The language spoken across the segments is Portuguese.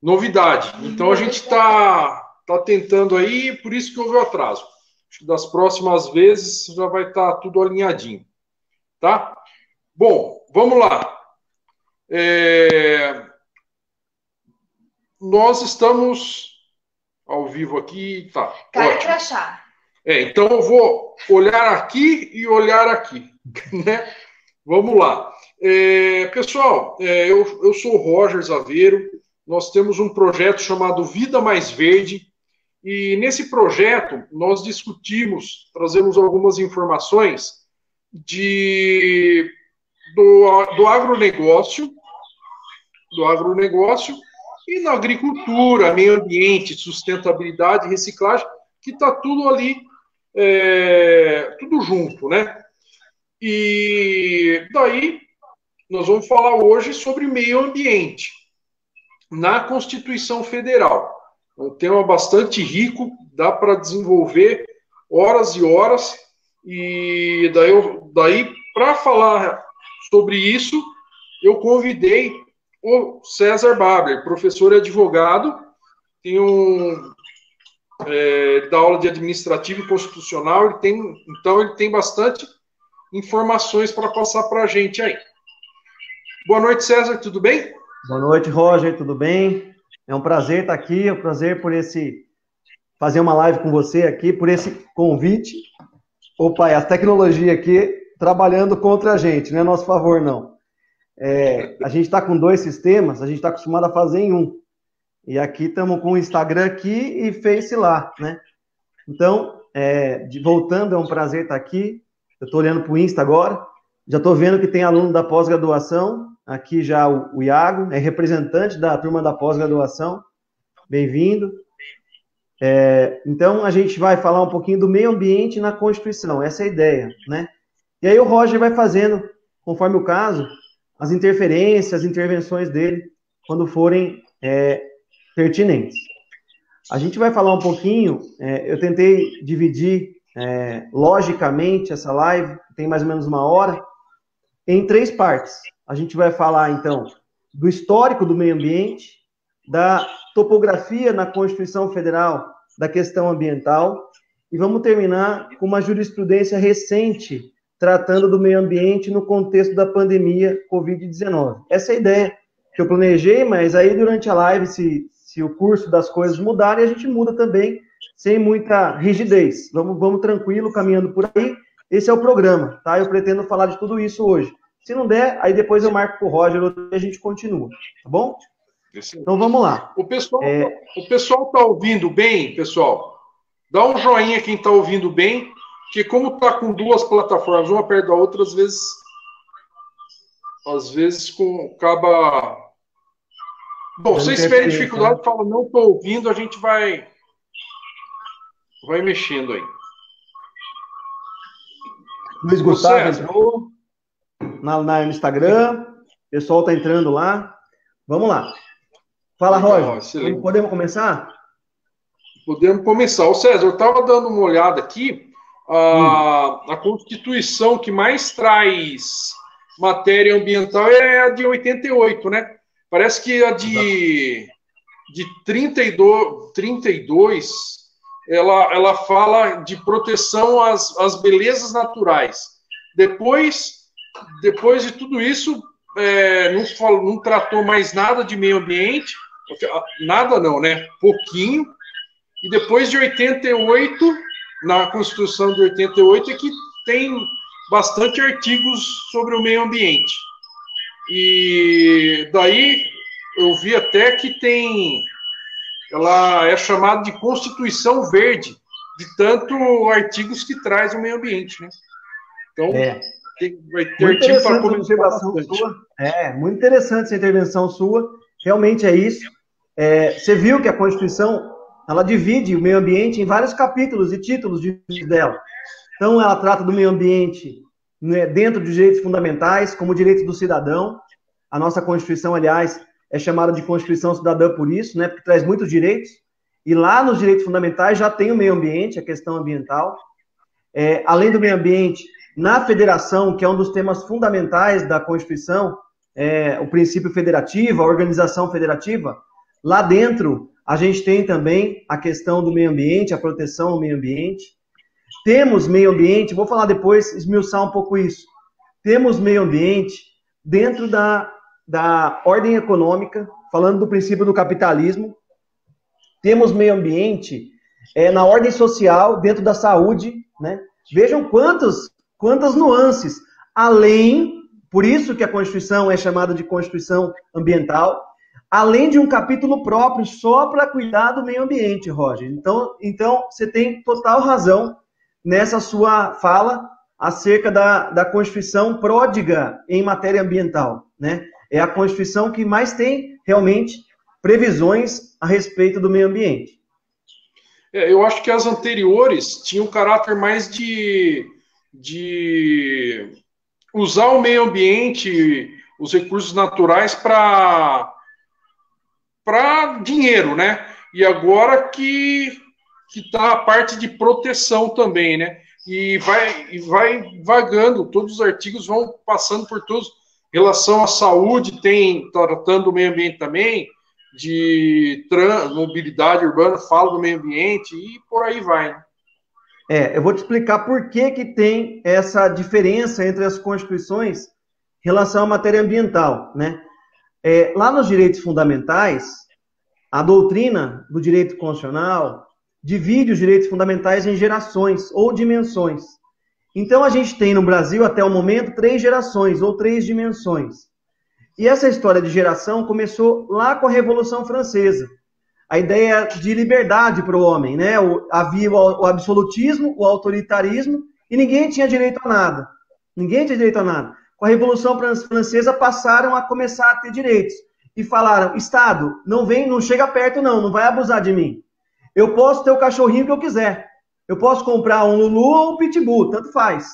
novidade. Então a gente tá tentando aí, por isso que houve o atraso. Acho que das próximas vezes já vai estar tudo alinhadinho, tá? Bom, vamos lá. Nós estamos ao vivo aqui, tá? Cara Ótimo. crachá. Então eu vou olhar aqui e olhar aqui, né? Vamos lá. Pessoal, eu sou o Roger Zaveiro, nós temos um projeto chamado Vida Mais Verde, e nesse projeto nós discutimos, trazemos algumas informações do agronegócio, e na agricultura, meio ambiente, sustentabilidade, reciclagem, que está tudo ali, tudo junto, né? E daí nós vamos falar hoje sobre meio ambiente na Constituição Federal. Um tema bastante rico, dá para desenvolver horas e horas, e daí para falar sobre isso, eu convidei o César Babler, professor e advogado, dá aula de administrativo e constitucional, ele tem bastante informações para passar para a gente aí. Boa noite, César, tudo bem? Boa noite, Roger, tudo bem? É um prazer estar aqui, é um prazer fazer uma live com você aqui, por esse convite. Opa, a tecnologia aqui trabalhando contra a gente, não é nosso favor, não. A gente está com 2 sistemas, a gente está acostumado a fazer em um. E aqui estamos com o Instagram aqui e Face lá, né? Então, voltando, é um prazer estar aqui. Eu estou olhando para o Insta agora, já estou vendo que tem aluno da pós-graduação, aqui já o Iago, é representante da turma da pós-graduação, bem-vindo. Então, a gente vai falar um pouquinho do meio ambiente na Constituição, essa é a ideia, né? E aí o Roger vai fazendo, conforme o caso, as interferências, as intervenções dele, quando forem pertinentes. A gente vai falar um pouquinho, eu tentei dividir logicamente essa live, tem mais ou menos 1 hora, em 3 partes. A gente vai falar, então, do histórico do meio ambiente, da topografia na Constituição Federal da questão ambiental, e vamos terminar com uma jurisprudência recente tratando do meio ambiente no contexto da pandemia Covid-19. Essa é a ideia que eu planejei, mas aí durante a live, se o curso das coisas mudarem, a gente muda também, sem muita rigidez. Vamos tranquilo, caminhando por aí. Esse é o programa, tá? Eu pretendo falar de tudo isso hoje. Se não der, aí depois eu marco pro Roger e a gente continua, tá bom? Então vamos lá. O pessoal tá ouvindo bem, pessoal? Dá um joinha quem tá ouvindo bem, porque como tá com 2 plataformas, uma perto da outra, às vezes acaba... Bom, se vocês tiverem dificuldade, fala, não tô ouvindo, a gente vai mexendo aí. Luiz Gustavo entrou no Instagram, o pessoal tá entrando lá. Vamos lá. Fala, Roger. Podemos começar? Podemos começar. Ô César, eu estava dando uma olhada aqui, a Constituição que mais traz matéria ambiental é a de 88, né? Parece que a de 32 ela fala de proteção às belezas naturais. Depois de tudo isso, não tratou mais nada de meio ambiente, nada não, né? Pouquinho. E depois de 88, na Constituição de 88, é que tem bastante artigos sobre o meio ambiente. E daí eu vi até que ela é chamada de Constituição Verde, de tanto artigos que traz o meio ambiente, né? Então, vai ter artigo para comentar bastante. Muito interessante essa intervenção sua, realmente é isso. Você viu que a Constituição, ela divide o meio ambiente em vários capítulos e títulos dela. Então, ela trata do meio ambiente, né, dentro de direitos fundamentais, como direitos do cidadão. A nossa Constituição, aliás, é chamada de Constituição Cidadã por isso, né, porque traz muitos direitos. E lá nos direitos fundamentais já tem o meio ambiente, a questão ambiental. Além do meio ambiente, na federação, que é um dos temas fundamentais da Constituição, o princípio federativo, a organização federativa, Lá dentro, a gente tem também a questão do meio ambiente, a proteção ao meio ambiente. Temos meio ambiente, vou falar depois, esmiuçar um pouco isso. Temos meio ambiente dentro da ordem econômica, falando do princípio do capitalismo. Temos meio ambiente na ordem social, dentro da saúde, né? Vejam quantas nuances, além, por isso que a Constituição é chamada de Constituição Ambiental, além de um capítulo próprio só para cuidar do meio ambiente, Roger. Então, você tem total razão nessa sua fala acerca da Constituição pródiga em matéria ambiental, né? É a Constituição que mais tem, realmente, previsões a respeito do meio ambiente. Eu acho que as anteriores tinham um caráter mais de usar o meio ambiente, os recursos naturais para dinheiro, né? E agora que está a parte de proteção também, né? E vai vagando, todos os artigos vão passando por todos. Em relação à saúde, tem tratando do meio ambiente também, de mobilidade urbana, fala do meio ambiente e por aí vai. Eu vou te explicar por que tem essa diferença entre as constituições em relação à matéria ambiental, né? Lá nos direitos fundamentais, a doutrina do direito constitucional divide os direitos fundamentais em gerações ou dimensões. Então, a gente tem no Brasil, até o momento, 3 gerações ou 3 dimensões. E essa história de geração começou lá com a Revolução Francesa. A ideia de liberdade para o homem, né? Havia o absolutismo, o autoritarismo, e ninguém tinha direito a nada. Ninguém tinha direito a nada. Com a Revolução Francesa, passaram a começar a ter direitos. E falaram, Estado, não chega perto não vai abusar de mim. Eu posso ter o cachorrinho que eu quiser. Eu posso comprar um Lulu ou um Pitbull, tanto faz.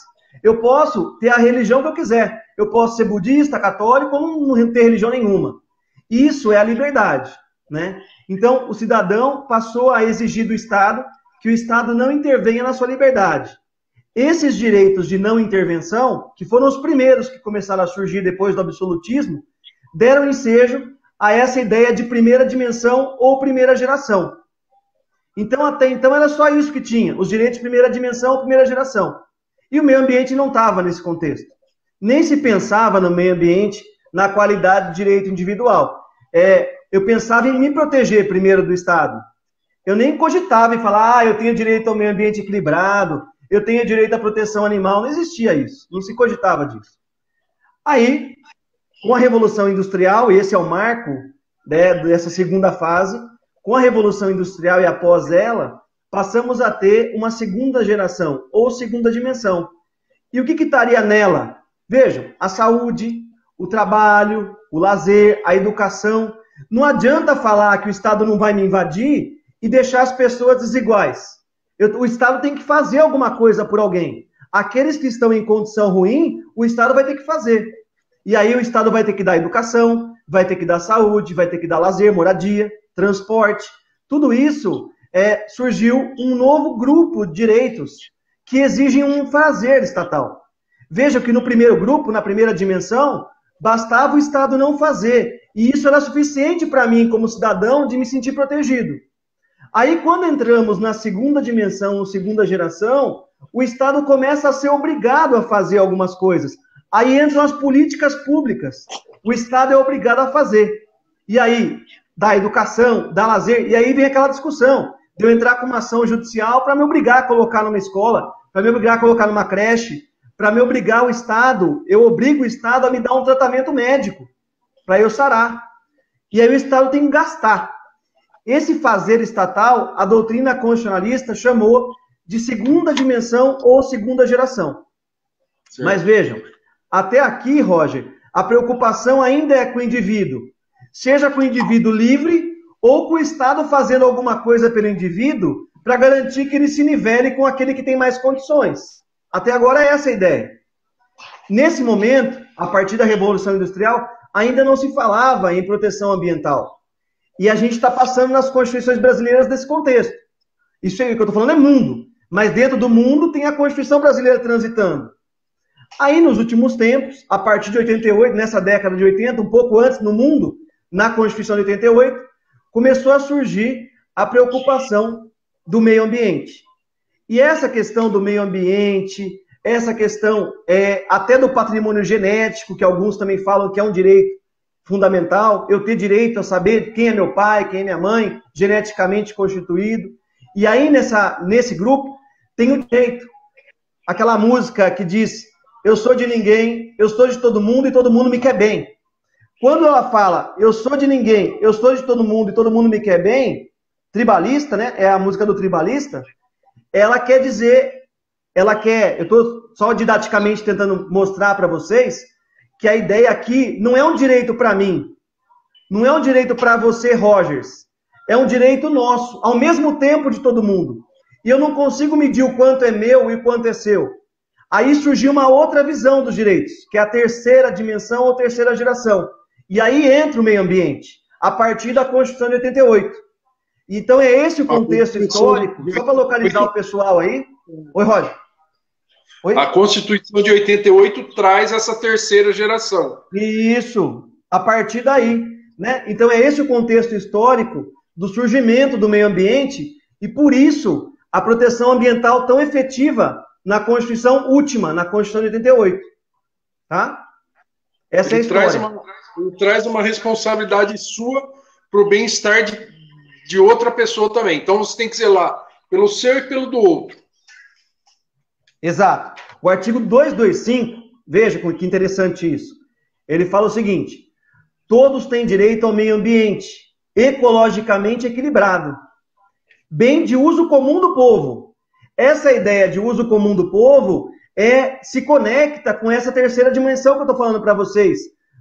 Eu posso ter a religião que eu quiser. Eu posso ser budista, católico ou não ter religião nenhuma. Isso é a liberdade, né? Então, o cidadão passou a exigir do Estado que o Estado não intervenha na sua liberdade. Esses direitos de não intervenção, que foram os primeiros que começaram a surgir depois do absolutismo, deram ensejo a essa ideia de primeira dimensão ou primeira geração. Então, até então, era só isso que tinha, os direitos de primeira dimensão ou primeira geração. E o meio ambiente não estava nesse contexto. Nem se pensava no meio ambiente na qualidade de direito individual. Eu pensava em me proteger primeiro do Estado. Eu nem cogitava em falar, eu tenho direito ao meio ambiente equilibrado, eu tenho direito à proteção animal. Não existia isso, não se cogitava disso. Aí, com a Revolução Industrial, e esse é o marco, né, dessa segunda fase, com a Revolução Industrial e após ela, passamos a ter uma segunda geração, ou segunda dimensão. E o que estaria nela? Vejam, a saúde, o trabalho, o lazer, a educação. Não adianta falar que o Estado não vai me invadir e deixar as pessoas desiguais. O Estado tem que fazer alguma coisa por alguém. Aqueles que estão em condição ruim, o Estado vai ter que fazer. E aí o Estado vai ter que dar educação, vai ter que dar saúde, vai ter que dar lazer, moradia, transporte. Tudo isso surgiu um novo grupo de direitos que exigem um fazer estatal. Veja que no primeiro grupo, na primeira dimensão, bastava o Estado não fazer. E isso era suficiente para mim, como cidadão, de me sentir protegido. Aí, quando entramos na segunda dimensão, ou segunda geração, o Estado começa a ser obrigado a fazer algumas coisas. Aí entram as políticas públicas. O Estado é obrigado a fazer. E aí, da educação, da lazer, e aí vem aquela discussão de eu entrar com uma ação judicial para me obrigar a colocar numa escola, para me obrigar a colocar numa creche, para me obrigar o Estado, eu obrigo o Estado a me dar um tratamento médico, para eu sarar. E aí o Estado tem que gastar. Esse fazer estatal, a doutrina constitucionalista chamou de segunda dimensão ou segunda geração. Certo. Mas vejam, até aqui, Roger, a preocupação ainda é com o indivíduo. Seja com o indivíduo livre ou com o Estado fazendo alguma coisa pelo indivíduo para garantir que ele se nivele com aquele que tem mais condições. Até agora é essa a ideia. Nesse momento, a partir da Revolução Industrial, ainda não se falava em proteção ambiental. E a gente está passando nas constituições brasileiras desse contexto. Isso aí que eu estou falando é mundo. Mas dentro do mundo tem a Constituição brasileira transitando. Aí, nos últimos tempos, a partir de 88, nessa década de 80, um pouco antes no mundo, na Constituição de 88, começou a surgir a preocupação do meio ambiente. E essa questão do meio ambiente, essa questão até do patrimônio genético, que alguns também falam que é um direito fundamental, eu ter direito a saber quem é meu pai, quem é minha mãe, geneticamente constituído. E aí, nesse grupo, tem o direito. Aquela música que diz, eu sou de ninguém, eu sou de todo mundo e todo mundo me quer bem. Quando ela fala, eu sou de ninguém, eu sou de todo mundo e todo mundo me quer bem, tribalista, né? É a música do tribalista. Ela quer dizer, eu estou só didaticamente tentando mostrar para vocês que a ideia aqui não é um direito para mim, não é um direito para você, Rogers, é um direito nosso, ao mesmo tempo de todo mundo. E eu não consigo medir o quanto é meu e o quanto é seu. Aí surgiu uma outra visão dos direitos, que é a terceira dimensão ou terceira geração. E aí entra o meio ambiente, a partir da Constituição de 88. Então é esse o contexto histórico, só para localizar o pessoal aí. Oi, Roger. Oi? A Constituição de 88 traz essa terceira geração. Isso, a partir daí, né? Então é esse o contexto histórico do surgimento do meio ambiente e por isso a proteção ambiental tão efetiva na Constituição última, na Constituição de 88. Tá? Essa é a história. Ele traz uma responsabilidade sua para o bem-estar de outra pessoa também. Então você tem que zelar pelo seu e pelo do outro. Exato. O artigo 225, veja que interessante isso. Ele fala o seguinte: todos têm direito ao meio ambiente, ecologicamente equilibrado, bem de uso comum do povo. Essa ideia de uso comum do povo se conecta com essa terceira dimensão que eu estou falando para vocês,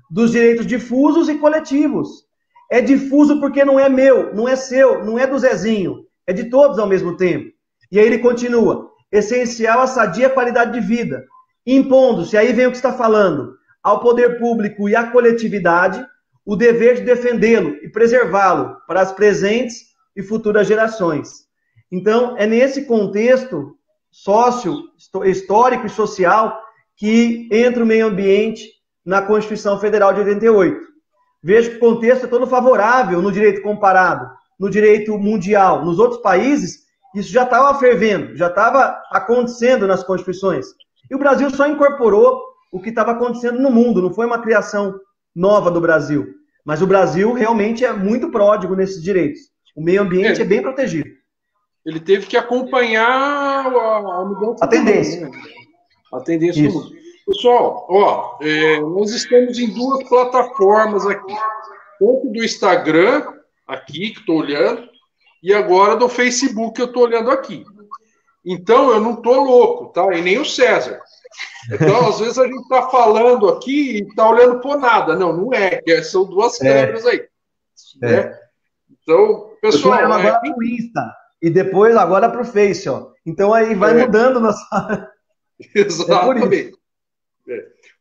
dos direitos difusos e coletivos. É difuso porque não é meu, não é seu, não é do Zezinho, é de todos ao mesmo tempo. E aí ele continua: essencial a sadia qualidade de vida, impondo-se, aí vem o que está falando, ao poder público e à coletividade, o dever de defendê-lo e preservá-lo para as presentes e futuras gerações. Então, é nesse contexto histórico e social que entra o meio ambiente na Constituição Federal de 88. Veja que o contexto é todo favorável no direito comparado, no direito mundial. Nos outros países, isso já estava fervendo, já estava acontecendo nas constituições. E o Brasil só incorporou o que estava acontecendo no mundo, não foi uma criação nova do Brasil. Mas o Brasil realmente é muito pródigo nesses direitos. O meio ambiente é bem protegido. Ele teve que acompanhar a mudança. A tendência. A tendência do mundo. Pessoal, nós estamos em duas plataformas aqui. Tanto do Instagram, aqui, que estou olhando, e agora do Facebook, que eu estou olhando aqui. Então, eu não estou louco, tá? E nem o César. Então, às vezes a gente está falando aqui e está olhando por nada. Não, não é. São duas câmeras aí. Né? Então, pessoal... Eu estou olhando agora para o Insta e depois agora para o Face, ó. Então, aí vai mudando nossa... Exatamente.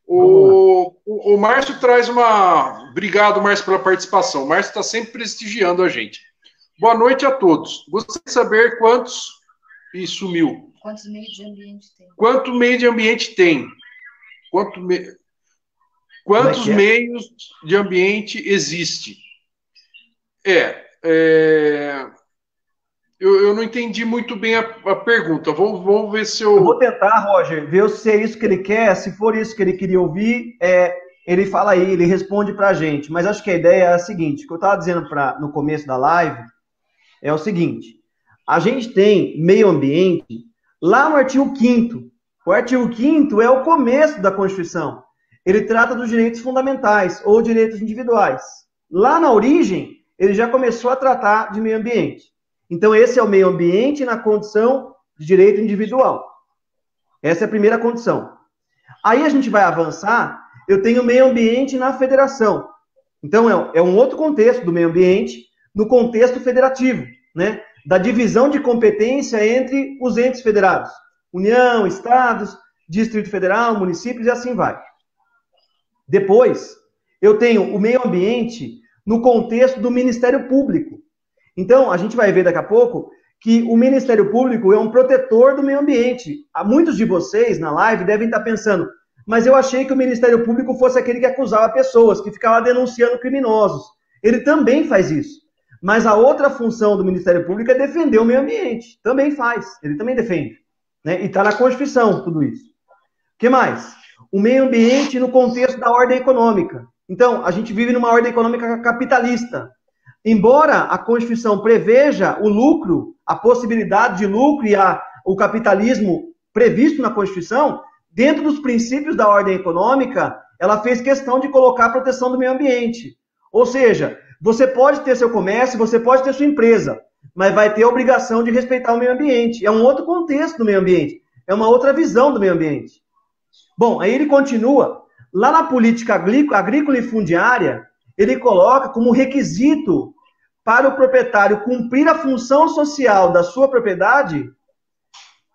O Márcio traz uma... Obrigado, Márcio, pela participação. O Márcio está sempre prestigiando a gente. Boa noite a todos. Gostaria de saber quantos... Ih, sumiu. Quantos meios de ambiente tem? Quanto meio de ambiente tem? Quantos meios de ambiente existe? Eu não entendi muito bem a pergunta. Vamos ver se eu... Eu vou tentar, Roger, ver se é isso que ele quer. Se for isso que ele queria ouvir, ele fala aí, ele responde para a gente. Mas acho que a ideia é a seguinte, o que eu estava dizendo no começo da live é o seguinte: a gente tem meio ambiente lá no artigo 5º. O artigo 5º é o começo da Constituição. Ele trata dos direitos fundamentais ou direitos individuais. Lá na origem, ele já começou a tratar de meio ambiente. Então, esse é o meio ambiente na condição de direito individual. Essa é a primeira condição. Aí a gente vai avançar, eu tenho meio ambiente na federação. Então, é um outro contexto do meio ambiente, no contexto federativo, né? Da divisão de competência entre os entes federados. União, estados, Distrito Federal, municípios e assim vai. Depois, eu tenho o meio ambiente no contexto do Ministério Público. Então, a gente vai ver daqui a pouco que o Ministério Público é um protetor do meio ambiente. Muitos de vocês na live devem estar pensando, mas eu achei que o Ministério Público fosse aquele que acusava pessoas, que ficava denunciando criminosos. Ele também faz isso. Mas a outra função do Ministério Público é defender o meio ambiente. Também faz, ele também defende. Né? E está na Constituição tudo isso. O que mais? O meio ambiente no contexto da ordem econômica. Então, a gente vive numa ordem econômica capitalista. Embora a Constituição preveja o lucro, a possibilidade de lucro e o capitalismo previsto na Constituição, dentro dos princípios da ordem econômica, ela fez questão de colocar a proteção do meio ambiente. Ou seja, você pode ter seu comércio, você pode ter sua empresa, mas vai ter a obrigação de respeitar o meio ambiente. É um outro contexto do meio ambiente, é uma outra visão do meio ambiente. Bom, aí ele continua, lá na política agrícola e fundiária, ele coloca como requisito para o proprietário cumprir a função social da sua propriedade,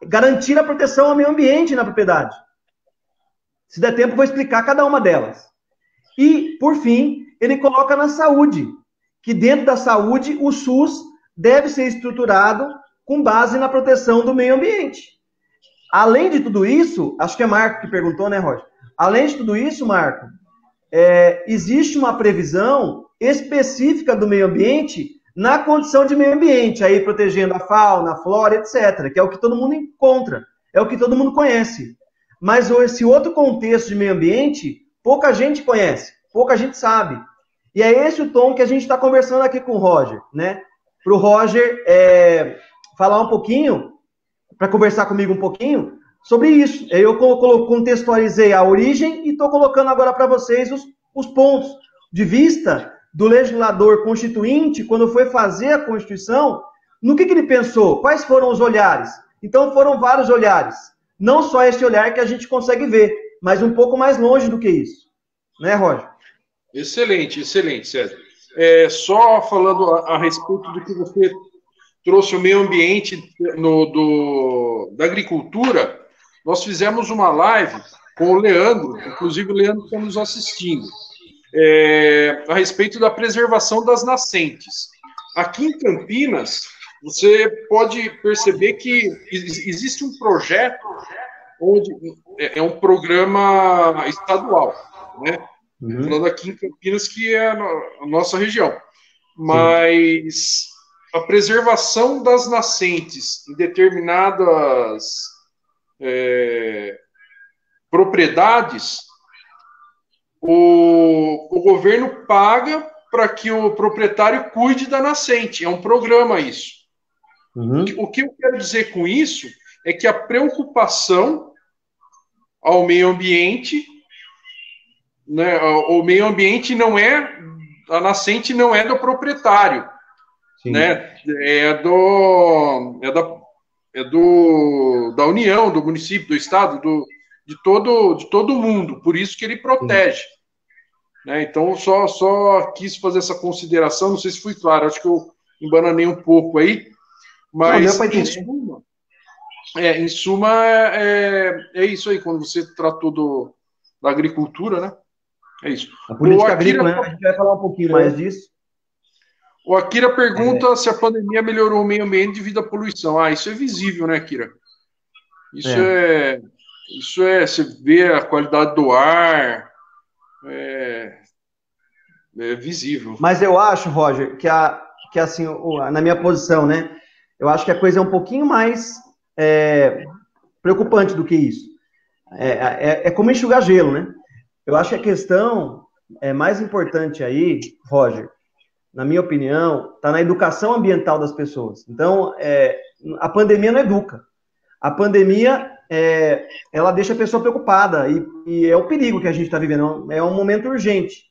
garantir a proteção ao meio ambiente na propriedade. Se der tempo, vou explicar cada uma delas. E, por fim, ele coloca na saúde, que dentro da saúde o SUS deve ser estruturado com base na proteção do meio ambiente. Além de tudo isso, acho que é Marco que perguntou, né, Roger? Além de tudo isso, Marco, existe uma previsão específica do meio ambiente na condição de meio ambiente, aí protegendo a fauna, a flora, etc., que é o que todo mundo encontra, é o que todo mundo conhece. Mas esse outro contexto de meio ambiente, pouca gente conhece, pouca gente sabe. E é esse o tom que a gente está conversando aqui com o Roger, né? Para o Roger falar um pouquinho, para conversar comigo um pouquinho sobre isso. Eu contextualizei a origem e estou colocando agora para vocês os pontos de vista do legislador constituinte quando foi fazer a Constituição, no que ele pensou, quais foram os olhares. Então foram vários olhares, não só esse olhar que a gente consegue ver, mas um pouco mais longe do que isso. Né, Roger? Excelente, excelente, César. Só falando a respeito do que você trouxe, o meio ambiente da agricultura, nós fizemos uma live com o Leandro, inclusive o Leandro está nos assistindo, a respeito da preservação das nascentes. Aqui em Campinas, você pode perceber que existe um projeto onde é um programa estadual, né? Falando aqui em Campinas, que é a nossa região. Mas a preservação das nascentes em determinadas propriedades, o governo paga para que o proprietário cuide da nascente. É um programa isso. O que eu quero dizer com isso é que a preocupação ao meio ambiente, né, o meio ambiente não é, a nascente não é do proprietário, né, da União, do município, do estado, de todo mundo, por isso que ele protege. Né, então, só quis fazer essa consideração, não sei se fui claro, acho que eu embananei um pouco aí, mas em suma é isso aí, quando você tratou da agricultura, né? É isso. A política agrícola, né? A gente vai falar um pouquinho mais disso. O Akira pergunta se a pandemia melhorou o meio ambiente devido à poluição. Isso é visível, né, Akira? Isso você vê a qualidade do ar, é visível. Mas eu acho, Roger, que assim, na minha posição, né, eu acho que a coisa é um pouquinho mais preocupante do que isso. É como enxugar gelo, né? Eu acho que a questão mais importante aí, Roger, na minha opinião, está na educação ambiental das pessoas. Então, a pandemia não educa. A pandemia, ela deixa a pessoa preocupada e é o perigo que a gente está vivendo. É um momento urgente.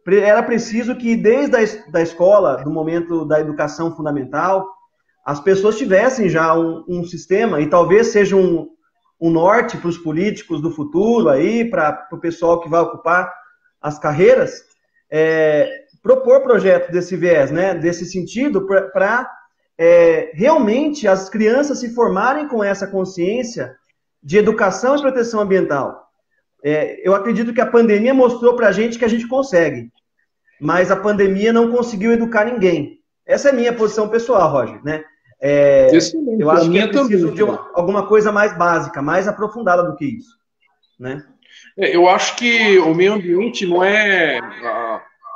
Era preciso que, desde a escola, do momento da educação fundamental, as pessoas tivessem já um sistema, e talvez seja um norte para os políticos do futuro, aí para o pessoal que vai ocupar as carreiras, propor projetos desse viés, né, desse sentido, para realmente as crianças se formarem com essa consciência de educação e proteção ambiental. Eu acredito que a pandemia mostrou para a gente que a gente consegue, mas a pandemia não conseguiu educar ninguém. Essa é a minha posição pessoal, Roger, né? Eu acho que é preciso de alguma coisa mais básica, mais aprofundada do que isso, né? Eu acho que o meio ambiente não é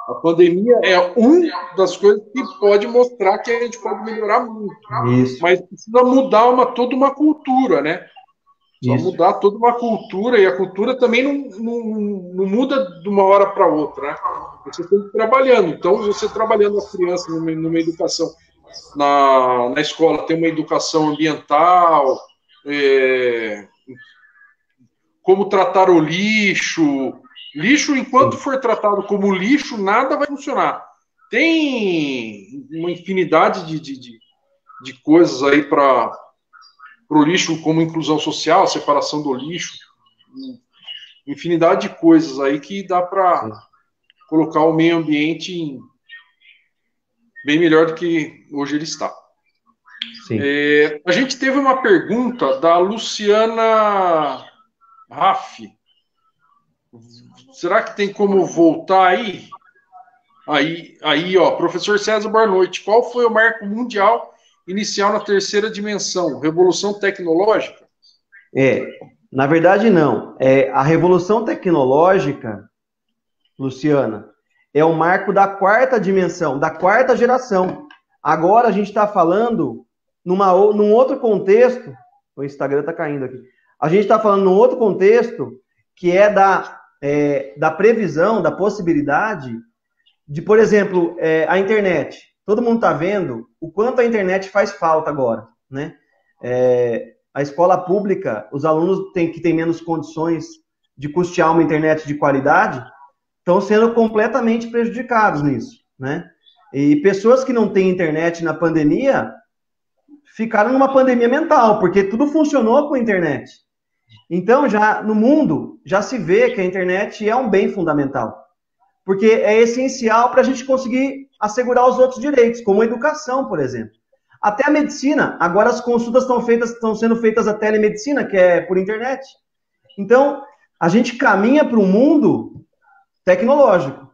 A pandemia é uma das coisas que pode mostrar que a gente pode melhorar muito. Isso. Mas precisa mudar toda uma cultura, né? Precisa Isso. mudar toda uma cultura, e a cultura também não muda de uma hora para outra, né? Você tem que ir trabalhando. Então, você trabalhando as crianças numa educação, na escola, tem uma educação ambiental, como tratar o lixo. Lixo, enquanto for tratado como lixo, nada vai funcionar. Tem uma infinidade de coisas aí para o lixo, como inclusão social, separação do lixo, infinidade de coisas aí que dá para colocar o meio ambiente bem melhor do que hoje ele está. Sim. A gente teve uma pergunta da Luciana Raff. Será que tem como voltar aí? Aí, ó, professor César, boa noite. Qual foi o marco mundial inicial na terceira dimensão? Revolução tecnológica? Na verdade, não. A revolução tecnológica, Luciana, é o marco da quarta dimensão, da quarta geração. Agora a gente está falando num outro contexto. O Instagram está caindo aqui. A gente está falando num outro contexto que é da previsão, da possibilidade de, por exemplo, a internet. Todo mundo está vendo o quanto a internet faz falta agora, né? A escola pública, os alunos que têm menos condições de custear uma internet de qualidade estão sendo completamente prejudicados nisso, né? E pessoas que não têm internet na pandemia ficaram numa pandemia mental, porque tudo funcionou com a internet. Então, já no mundo, já se vê que a internet é um bem fundamental, porque é essencial para a gente conseguir assegurar os outros direitos, como a educação, por exemplo. Até a medicina, agora as consultas estão sendo feitas a telemedicina, que é por internet. Então, a gente caminha para um mundo tecnológico.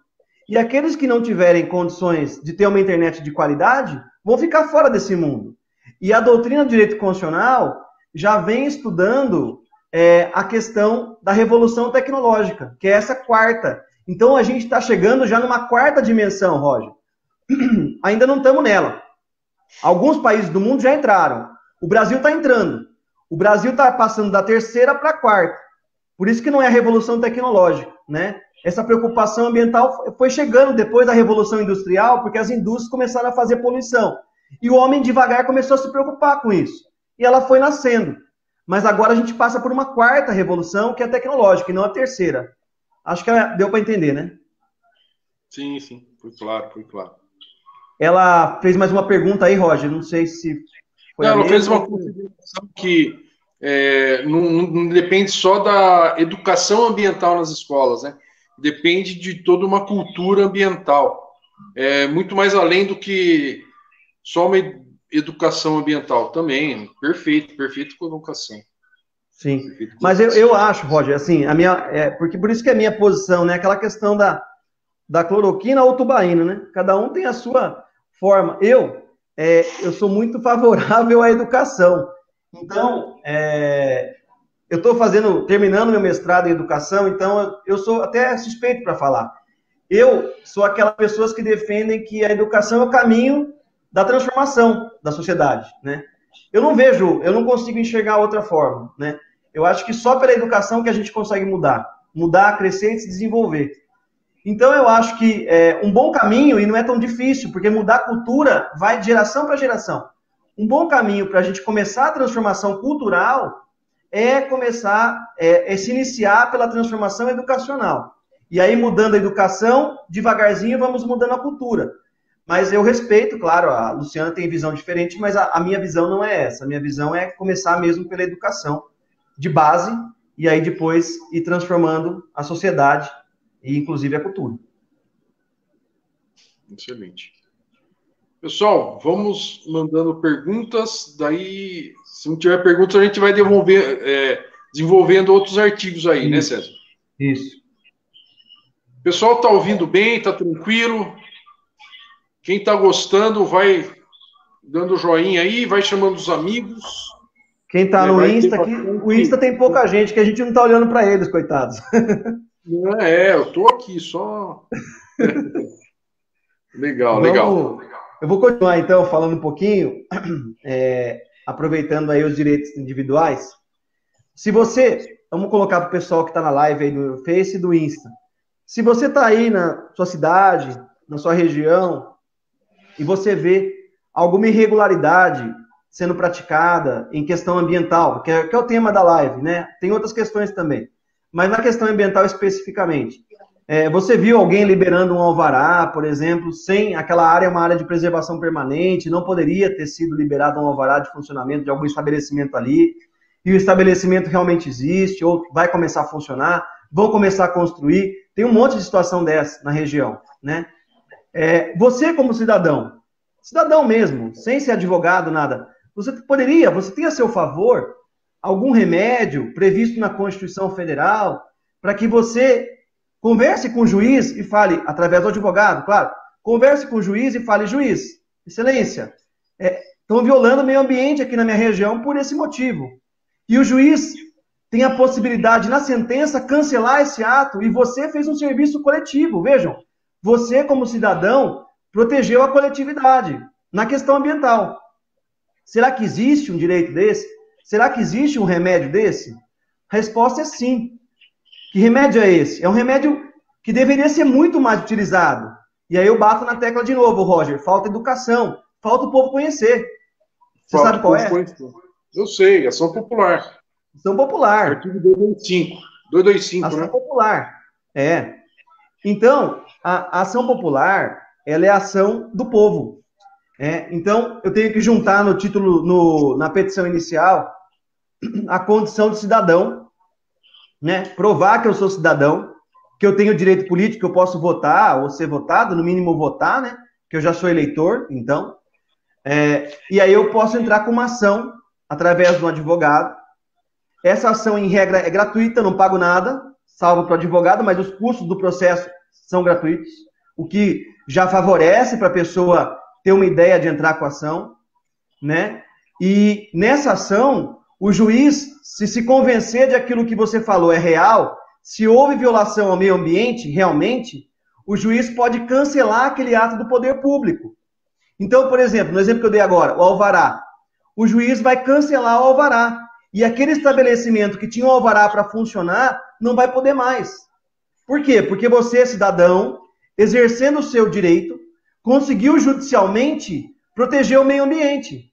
E aqueles que não tiverem condições de ter uma internet de qualidade, vão ficar fora desse mundo. E a doutrina do direito constitucional já vem estudando a questão da revolução tecnológica, que é essa quarta. Então, a gente está chegando já numa quarta dimensão, Roger. Ainda não estamos nela. Alguns países do mundo já entraram. O Brasil está entrando. O Brasil está passando da terceira para a quarta. Por isso que não é a revolução tecnológica, né? Essa preocupação ambiental foi chegando depois da Revolução Industrial, porque as indústrias começaram a fazer poluição. E o homem devagar começou a se preocupar com isso. E ela foi nascendo. Mas agora a gente passa por uma quarta revolução, que é tecnológica, e não a terceira. Acho que deu para entender, né? Sim, sim. Foi claro, foi claro. Ela fez mais uma pergunta aí, Roger. Não sei se foi ela fez uma consideração que não depende só da educação ambiental nas escolas, né? Depende de toda uma cultura ambiental. É muito mais além do que só uma educação ambiental também. Perfeito colocação. Sim, mas eu acho, Roger, assim, porque por isso que é a minha posição, né? Aquela questão da cloroquina ou tubaína, né? Cada um tem a sua forma. Eu sou muito favorável à educação. Então, eu estou terminando meu mestrado em educação, então eu sou até suspeito para falar. Eu sou aquelas pessoas que defendem que a educação é o caminho da transformação da sociedade, né? Eu não consigo enxergar outra forma, né? Eu acho que só pela educação que a gente consegue mudar, crescer e se desenvolver. Então eu acho que um bom caminho, e não é tão difícil, porque mudar a cultura vai de geração para geração. Um bom caminho para a gente começar a transformação cultural é se iniciar pela transformação educacional. E aí, mudando a educação, devagarzinho vamos mudando a cultura. Mas eu respeito, claro, a Luciana tem visão diferente, mas a minha visão não é essa. A minha visão é começar mesmo pela educação de base, e aí depois ir transformando a sociedade e inclusive a cultura. Excelente. Pessoal, vamos mandando perguntas, daí, se não tiver perguntas, a gente vai desenvolvendo outros artigos aí, Isso. Né, César? Isso. O pessoal está ouvindo bem, está tranquilo? Quem está gostando, vai dando joinha aí, vai chamando os amigos. Quem está no Insta aqui, o Insta tem pouca gente, que a gente não está olhando para eles, coitados. Eu estou aqui só Legal, legal. Eu vou continuar, então, falando um pouquinho, aproveitando aí os direitos individuais. Se você, vamos colocar para o pessoal que está na live aí do Face e do Insta, se você está aí na sua cidade, na sua região, e você vê alguma irregularidade sendo praticada em questão ambiental, que é o tema da live, né? Tem outras questões também, mas na questão ambiental especificamente. Você viu alguém liberando um alvará, por exemplo, sem aquela área é uma área de preservação permanente, não poderia ter sido liberado um alvará de funcionamento de algum estabelecimento ali, e o estabelecimento realmente existe, ou vai começar a funcionar, vão começar a construir, tem um monte de situação dessa na região, né? Você como cidadão mesmo, sem ser advogado, nada, você tem a seu favor algum remédio previsto na Constituição Federal para que você converse com o juiz e fale, através do advogado, claro, converse com o juiz e fale, juiz, excelência, estão violando o meio ambiente aqui na minha região por esse motivo. E o juiz tem a possibilidade, na sentença, cancelar esse ato e você fez um serviço coletivo. Vejam, você, como cidadão, protegeu a coletividade na questão ambiental. Será que existe um direito desse? Será que existe um remédio desse? A resposta é sim. Que remédio é esse? É um remédio que deveria ser muito mais utilizado. E aí eu bato na tecla de novo, Roger. Falta educação. Falta o povo conhecer. Você sabe qual é? Eu sei, ação popular. Ação popular. Artigo 225. 225, ação né? Popular. Então, a ação popular, ela é a ação do povo. Então, eu tenho que juntar no título, na petição inicial, a condição de cidadão, né? Provar que eu sou cidadão, que eu tenho direito político, que eu posso votar ou ser votado, no mínimo votar, né? Que eu já sou eleitor, então. E aí eu posso entrar com uma ação através de um advogado. Essa ação, em regra, é gratuita, não pago nada, salvo para o advogado, mas os custos do processo são gratuitos, o que já favorece para a pessoa ter uma ideia de entrar com a ação, né? E nessa ação, o juiz, se convencer de aquilo que você falou é real, se houve violação ao meio ambiente, realmente, o juiz pode cancelar aquele ato do poder público. Então, por exemplo, no exemplo que eu dei agora, o alvará, o juiz vai cancelar o alvará. E aquele estabelecimento que tinha um alvará para funcionar, não vai poder mais. Por quê? Porque você, cidadão, exercendo o seu direito, conseguiu judicialmente proteger o meio ambiente.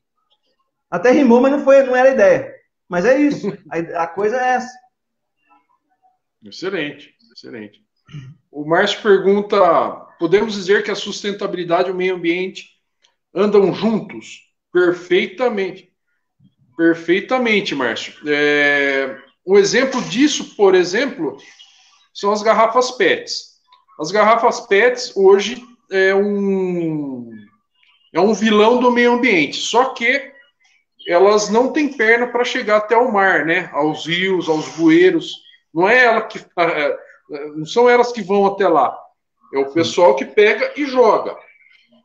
Até rimou, mas não era a ideia. Mas é isso. A coisa é essa. Excelente, excelente. O Márcio pergunta, podemos dizer que a sustentabilidade e o meio ambiente andam juntos? Perfeitamente. Perfeitamente, Márcio. Um exemplo disso, por exemplo, são as garrafas PETs. As garrafas PETs hoje é um vilão do meio ambiente, só que elas não têm perna para chegar até o mar, né? Aos rios, aos bueiros. Não são elas que vão até lá. É o pessoal que pega e joga.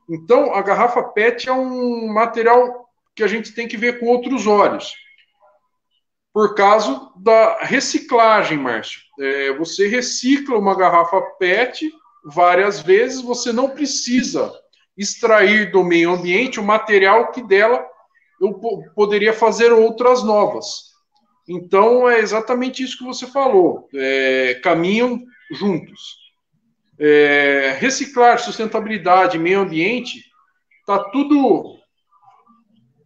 Então, a garrafa PET é um material que a gente tem que ver com outros olhos. Por causa da reciclagem, Márcio. Você recicla uma garrafa PET várias vezes, você não precisa extrair do meio ambiente o material que dela eu poderia fazer outras novas. Então, é exatamente isso que você falou. Caminham juntos. Reciclar, sustentabilidade, meio ambiente, está tudo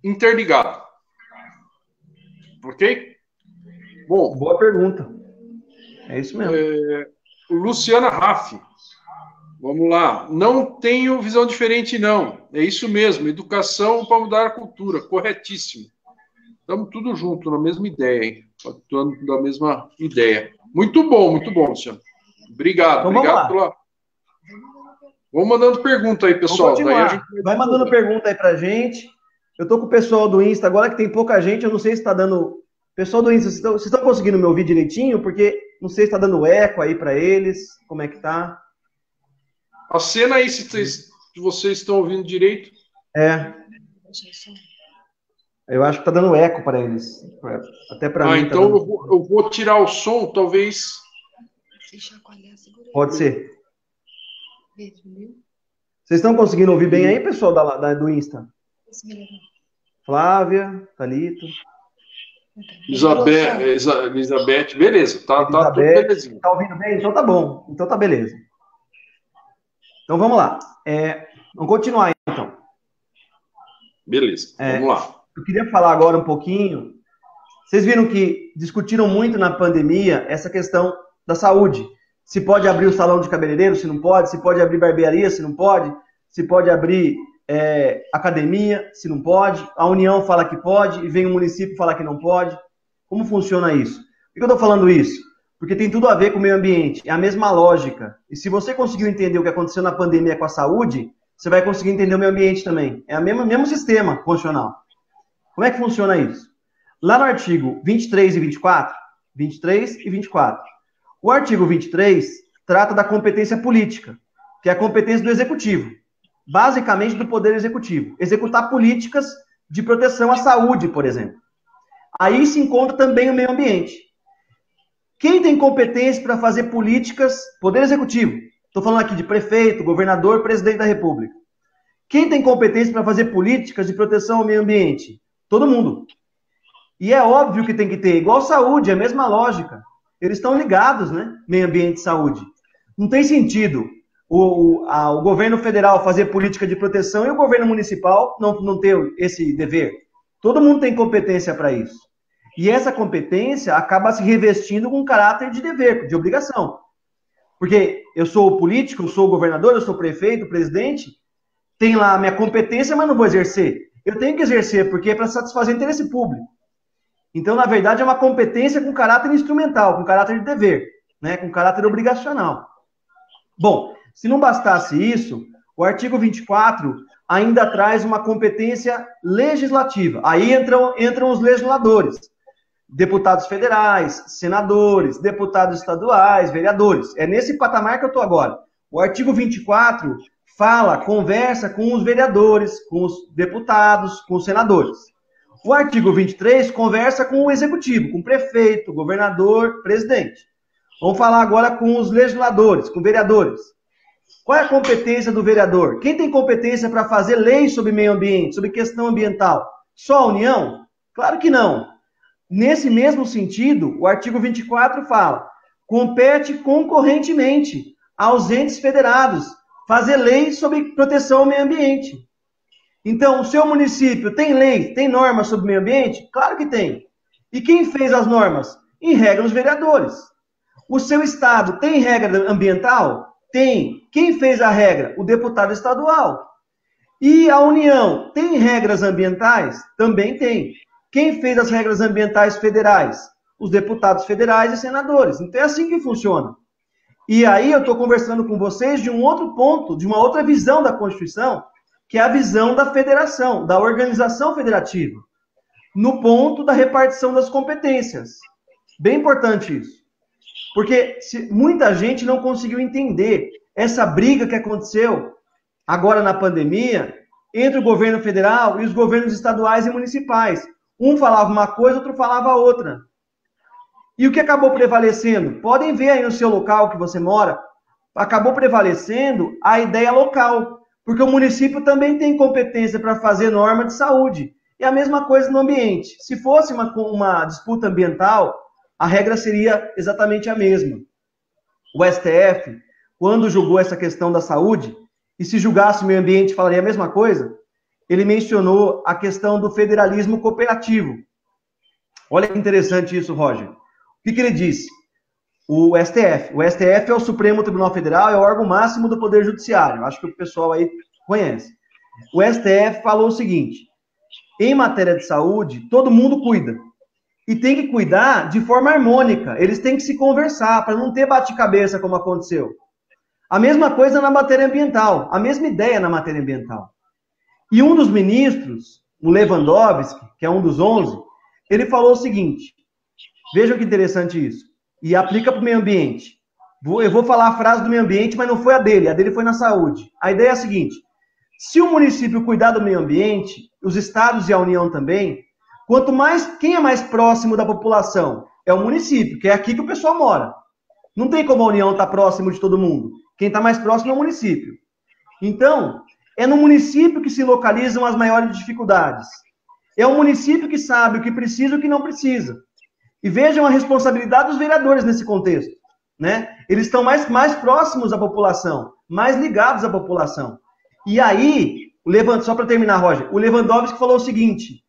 interligado. Ok? Bom. Boa pergunta. É isso mesmo. Luciana Raff. Vamos lá. Não tenho visão diferente, não. É isso mesmo. Educação para mudar a cultura. Corretíssimo. Estamos tudo junto, na mesma ideia, hein? Atuando da mesma ideia. Muito bom, Luciano. Obrigado. Então, obrigado pela. Vamos mandando pergunta aí, pessoal. Daí a gente vai mandando pergunta aí pra gente. Eu estou com o pessoal do Insta agora, que tem pouca gente. Eu não sei se está dando. Pessoal do Insta, vocês estão conseguindo me ouvir direitinho? Porque não sei se está dando eco aí para eles. Como é que tá? Acena aí se vocês estão ouvindo direito. Eu acho que está dando eco para eles. Até para mim. Então eu vou tirar o som, talvez. Pode ser. Vocês estão conseguindo ouvir bem aí, pessoal do Insta? Flávia, Thalito. Elizabeth, beleza. Tá tudo belezinho. Tá ouvindo bem? Então tá bom. Então tá beleza. Então vamos lá. Vamos continuar então. Beleza, vamos lá. Eu queria falar agora um pouquinho. Vocês viram que discutiram muito na pandemia essa questão da saúde. Se pode abrir o salão de cabeleireiro, se não pode. Se pode abrir barbearia, se não pode. Se pode abrir academia, se não pode. A União fala que pode e vem o município falar que não pode. Como funciona isso? Por que eu estou falando isso? Porque tem tudo a ver com o meio ambiente. É a mesma lógica. E se você conseguiu entender o que aconteceu na pandemia com a saúde, você vai conseguir entender o meio ambiente também. É o mesmo sistema constitucional. Como é que funciona isso? Lá no artigo 23 e 24, o artigo 23 trata da competência política, que é a competência do executivo, basicamente do poder executivo, executar políticas de proteção à saúde, por exemplo. Aí se encontra também o meio ambiente. Quem tem competência para fazer políticas? Poder executivo. Estou falando aqui de prefeito, governador, presidente da república. Quem tem competência para fazer políticas de proteção ao meio ambiente? Todo mundo. E é óbvio que tem que ter, igual saúde, é a mesma lógica. Eles estão ligados, né? Meio ambiente e saúde. Não tem sentido o governo federal fazer política de proteção e o governo municipal não ter esse dever. Todo mundo tem competência para isso. E essa competência acaba se revestindo com caráter de dever, de obrigação. Porque eu sou político, eu sou governador, eu sou prefeito, presidente, tem lá a minha competência, mas não vou exercer. Eu tenho que exercer, porque é para satisfazer o interesse público. Então, na verdade, é uma competência com caráter instrumental, com caráter de dever, né? Com caráter obrigacional. Bom, se não bastasse isso, o artigo 24 ainda traz uma competência legislativa. Aí entram os legisladores, deputados federais, senadores, deputados estaduais, vereadores. É nesse patamar que eu estou agora. O artigo 24 conversa com os vereadores, com os deputados, com os senadores. O artigo 23 conversa com o executivo, com o prefeito, governador, presidente. Vamos falar agora com os legisladores, com vereadores. Qual é a competência do vereador? Quem tem competência para fazer leis sobre meio ambiente, sobre questão ambiental? Só a União? Claro que não. Nesse mesmo sentido, o artigo 24 fala: compete concorrentemente aos entes federados fazer leis sobre proteção ao meio ambiente. Então, o seu município tem lei, tem normas sobre o meio ambiente? Claro que tem. E quem fez as normas? Em regra, os vereadores. O seu estado tem regra ambiental? Tem. Quem fez a regra? O deputado estadual. E a União tem regras ambientais? Também tem. Quem fez as regras ambientais federais? Os deputados federais e senadores. Então é assim que funciona. E aí eu estou conversando com vocês de um outro ponto, de uma outra visão da Constituição, que é a visão da federação, da organização federativa, no ponto da repartição das competências. Bem importante isso. Porque muita gente não conseguiu entender essa briga que aconteceu agora na pandemia entre o governo federal e os governos estaduais e municipais. Um falava uma coisa, outro falava outra. E o que acabou prevalecendo? Podem ver aí no seu local que você mora, acabou prevalecendo a ideia local, porque o município também tem competência para fazer norma de saúde. E a mesma coisa no ambiente. Se fosse uma disputa ambiental, a regra seria exatamente a mesma. O STF, quando julgou essa questão da saúde, e se julgasse o meio ambiente, falaria a mesma coisa, ele mencionou a questão do federalismo cooperativo. Olha que interessante isso, Roger. O que ele disse? O STF. O STF é o Supremo Tribunal Federal, é o órgão máximo do Poder Judiciário. Acho que o pessoal aí conhece. O STF falou o seguinte: em matéria de saúde, todo mundo cuida. E tem que cuidar de forma harmônica. Eles têm que se conversar, para não ter bate-cabeça como aconteceu. A mesma coisa na matéria ambiental. A mesma ideia na matéria ambiental. E um dos ministros, o Lewandowski, que é um dos 11, ele falou o seguinte: vejam que interessante isso. E aplica para o meio ambiente. Eu vou falar a frase do meio ambiente, mas não foi a dele foi na saúde. A ideia é a seguinte: se o município cuidar do meio ambiente, os estados e a União também, quanto mais, quem é mais próximo da população? É o município, que é aqui que o pessoal mora. Não tem como a União estar próximo de todo mundo. Quem está mais próximo é o município. Então, é no município que se localizam as maiores dificuldades. É o município que sabe o que precisa e o que não precisa. E vejam a responsabilidade dos vereadores nesse contexto, né? Eles estão mais próximos à população, mais ligados à população. E aí, só para terminar, Roger, o Lewandowski falou o seguinte: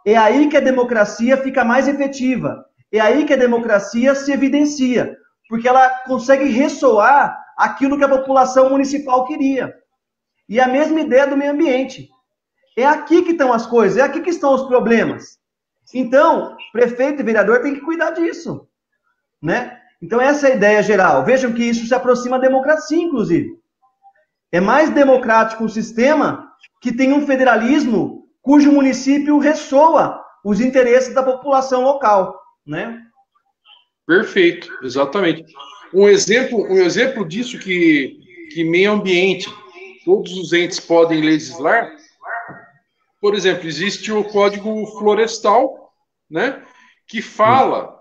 é aí que a democracia fica mais efetiva, é aí que a democracia se evidencia, porque ela consegue ressoar aquilo que a população municipal queria. E a mesma ideia do meio ambiente. É aqui que estão as coisas, é aqui que estão os problemas. Então, prefeito e vereador tem que cuidar disso, né? Então, essa é a ideia geral. Vejam que isso se aproxima da democracia, inclusive. É mais democrático um sistema que tem um federalismo cujo município ressoa os interesses da população local, né? Perfeito, exatamente. Um exemplo disso que meio ambiente, todos os entes podem legislar. Por exemplo, existe o Código Florestal, né, que fala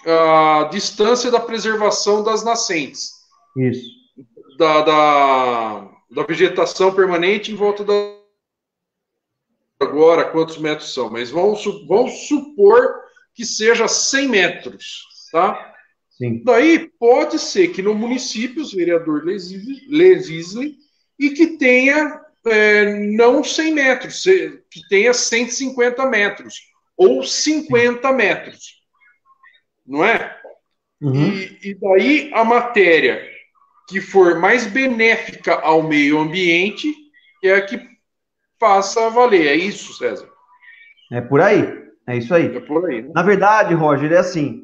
a distância da preservação das nascentes. Isso. Da vegetação permanente em volta da... Agora, quantos metros são? Mas vamos supor que seja 100 metros, tá? Sim. Daí, pode ser que no município os vereadores legislem e que tenha... não 100 metros, que tenha 150 metros, ou 50 metros, não é? Uhum. E daí a matéria que for mais benéfica ao meio ambiente é a que faça valer. É isso, César? É por aí, é isso aí. É por aí, né? Na verdade, Roger, é assim,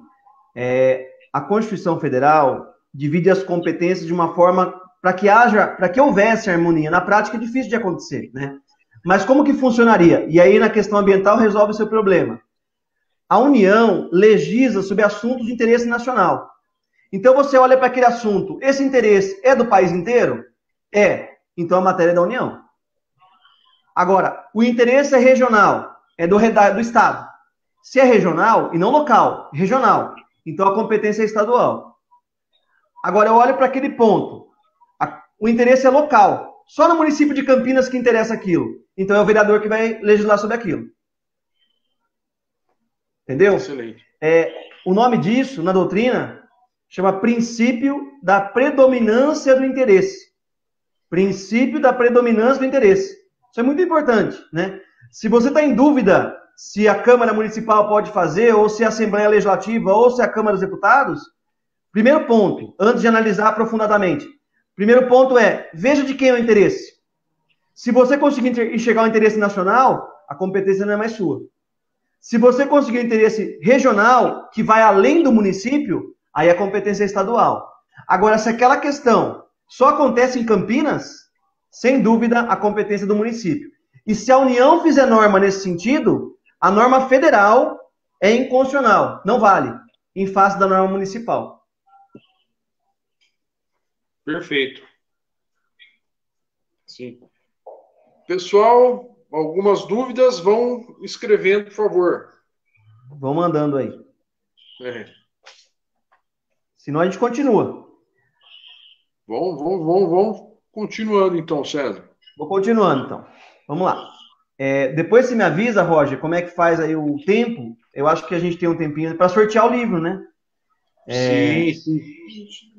a Constituição Federal divide as competências de uma forma para que houvesse harmonia. Na prática é difícil de acontecer, né? Mas como que funcionaria? E aí na questão ambiental resolve o seu problema. A União legisla sobre assuntos de interesse nacional. Então você olha para aquele assunto, esse interesse é do país inteiro? É. Então a matéria é da União. Agora, o interesse é regional, é do Estado. Se é regional, e não local, regional, então a competência é estadual. Agora eu olho para aquele ponto, o interesse é local. Só no município de Campinas que interessa aquilo. Então é o vereador que vai legislar sobre aquilo. Entendeu? Excelente. O nome disso, na doutrina, chama princípio da predominância do interesse. Princípio da predominância do interesse. Isso é muito importante, né? Se você está em dúvida se a Câmara Municipal pode fazer, ou se a Assembleia Legislativa, ou se a Câmara dos Deputados, primeiro ponto, antes de analisar aprofundadamente, primeiro ponto é, veja de quem é o interesse. Se você conseguir enxergar o interesse nacional, a competência não é mais sua. Se você conseguir o interesse regional, que vai além do município, aí a competência é estadual. Agora, se aquela questão só acontece em Campinas, sem dúvida, a competência é do município. E se a União fizer norma nesse sentido, a norma federal é inconstitucional, não vale, em face da norma municipal. Perfeito. Sim. Pessoal, algumas dúvidas, vão escrevendo, por favor. Vão mandando aí. Senão a gente continua. Vamos continuando então, César. Vou continuando então. Vamos lá. Depois você me avisa, Roger, como é que faz aí o tempo. Eu acho que a gente tem um tempinho para sortear o livro, né? Sim.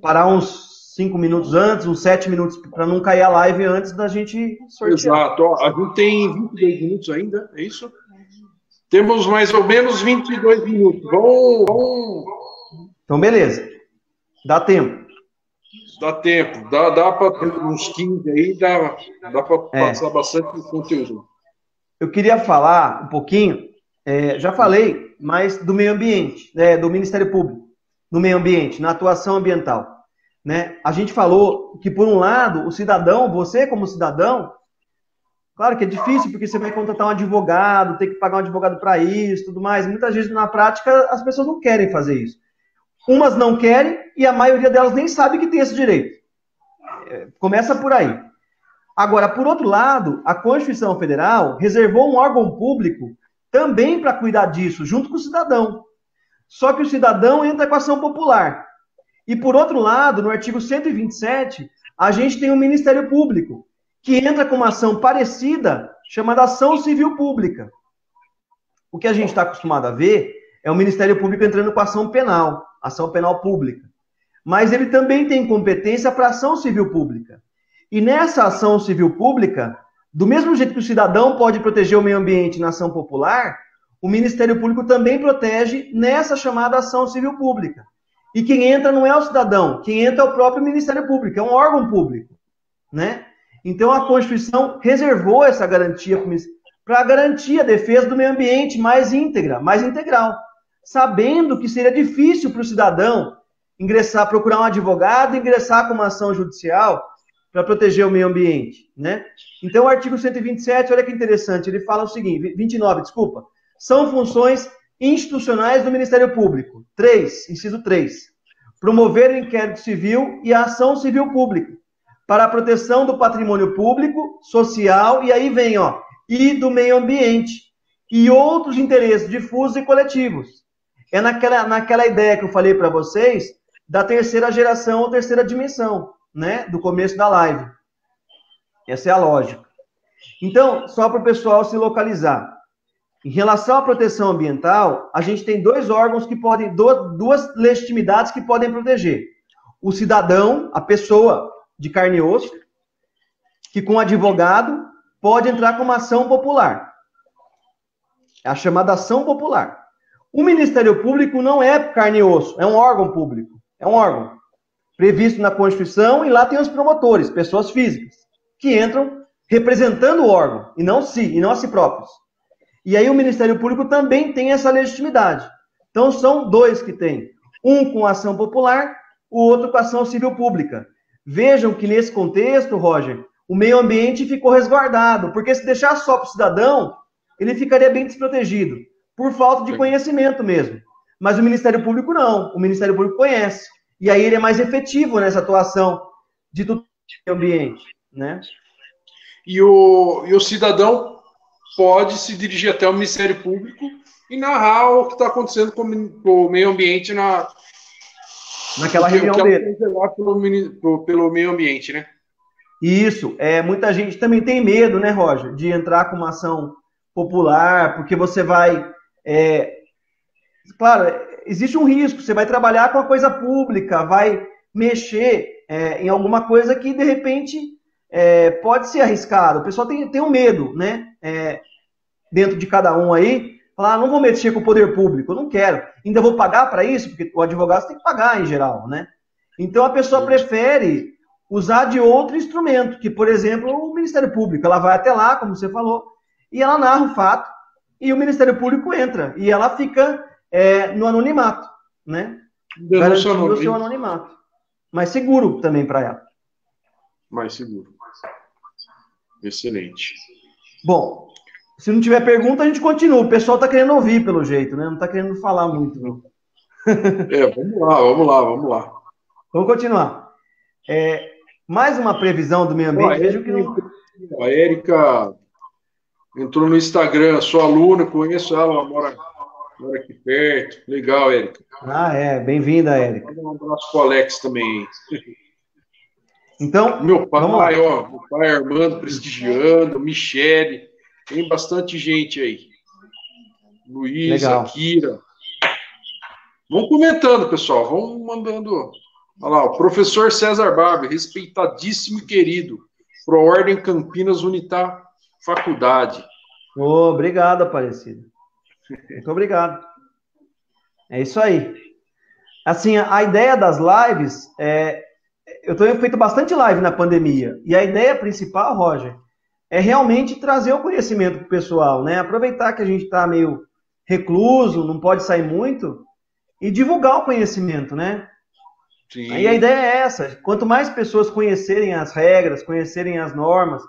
Parar uns 5 minutos antes, uns 7 minutos, para não cair a live antes da gente sortear. Exato. Ó, a gente tem 22 minutos ainda, é isso? Temos mais ou menos 22 minutos. Vamos... Então, beleza. Dá tempo. Dá tempo. Dá para uns 15 aí, dá para passar bastante conteúdo. Eu queria falar um pouquinho, já falei, mas do meio ambiente, do Ministério Público, no meio ambiente, na atuação ambiental. Né? A gente falou que, por um lado, o cidadão, você como cidadão, claro que é difícil, porque você vai contratar um advogado, tem que pagar um advogado para isso, tudo mais. Muitas vezes, na prática, as pessoas não querem fazer isso. Umas não querem e a maioria delas nem sabe que tem esse direito. Começa por aí. Agora, por outro lado, a Constituição Federal reservou um órgão público também para cuidar disso, junto com o cidadão. Só que o cidadão entra com a ação popular. E, por outro lado, no artigo 127, a gente tem o Ministério Público, que entra com uma ação parecida, chamada ação civil pública. O que a gente está acostumado a ver é o Ministério Público entrando com ação penal pública. Mas ele também tem competência para ação civil pública. E nessa ação civil pública, do mesmo jeito que o cidadão pode proteger o meio ambiente na ação popular, o Ministério Público também protege nessa chamada ação civil pública. E quem entra não é o cidadão, quem entra é o próprio Ministério Público, é um órgão público, né? Então a Constituição reservou essa garantia para garantir a defesa do meio ambiente mais íntegra, mais integral, sabendo que seria difícil para o cidadão procurar um advogado, ingressar com uma ação judicial para proteger o meio ambiente, né? Então o artigo 127, olha que interessante, ele fala o seguinte, 29, desculpa, são funções institucionais do Ministério Público. 3, inciso 3. Promover o inquérito civil e a ação civil pública para a proteção do patrimônio público, social, e aí vem, ó, e do meio ambiente, e outros interesses difusos e coletivos. É naquela ideia que eu falei para vocês, da terceira geração ou terceira dimensão, né, do começo da live. Essa é a lógica. Então, só para o pessoal se localizar. Em relação à proteção ambiental, a gente tem dois órgãos que podem, duas legitimidades que podem proteger. O cidadão, a pessoa de carne e osso, que com advogado pode entrar com uma ação popular. É a chamada ação popular. O Ministério Público não é carne e osso, é um órgão público. É um órgão previsto na Constituição e lá tem os promotores, pessoas físicas, que entram representando o órgão, e não a si próprios. E aí o Ministério Público também tem essa legitimidade. Então são dois que tem. Um com ação popular, o outro com ação civil pública. Vejam que nesse contexto, Roger, o meio ambiente ficou resguardado, porque se deixar só para o cidadão, ele ficaria bem desprotegido, por falta de conhecimento mesmo. Mas o Ministério Público não. O Ministério Público conhece. E aí ele é mais efetivo nessa atuação de tutela do meio ambiente, né? E o cidadão pode se dirigir até o Ministério Público e narrar o que está acontecendo com o meio ambiente naquela reunião dele. Pelo meio ambiente, né? Isso. Muita gente também tem medo, né, Roger, de entrar com uma ação popular, porque você vai... Claro, existe um risco, você vai trabalhar com a coisa pública, vai mexer em alguma coisa que, de repente, pode ser arriscado. O pessoal tem um medo, né? Dentro de cada um aí, falar, não vou mexer com o poder público, eu não quero. Ainda vou pagar para isso, porque o advogado tem que pagar em geral, né? Então a pessoa prefere usar de outro instrumento, que, por exemplo, o Ministério Público. Ela vai até lá, como você falou, e ela narra o fato, e o Ministério Público entra, e ela fica no anonimato, né? Garantindo o seu anonimato. Mais seguro também para ela. Mais seguro. Excelente. Bom, se não tiver pergunta, a gente continua. O pessoal está querendo ouvir, pelo jeito, né? Não está querendo falar muito, não. Vamos lá. Vamos continuar. Mais uma previsão do meio ambiente. Vejo que não... A Érica entrou no Instagram, sua aluna, conheço ela, ela mora aqui perto. Legal, Érica. Bem-vinda, Érica. Um abraço para o Alex também. Então, meu pai Armando prestigiando, Michele, tem bastante gente aí. Luísa, Kira. Vão comentando, pessoal, vão mandando. Olha lá, o professor César Barber, respeitadíssimo e querido, Proordem Campinas Unitar Faculdade. Obrigado, Aparecido. Muito obrigado. É isso aí. Assim, a ideia das lives eu tenho feito bastante live na pandemia, e a ideia principal, Roger, é realmente trazer o conhecimento para o pessoal, né? Aproveitar que a gente está meio recluso, não pode sair muito, e divulgar o conhecimento, né? Sim. Aí a ideia é essa, quanto mais pessoas conhecerem as regras, conhecerem as normas,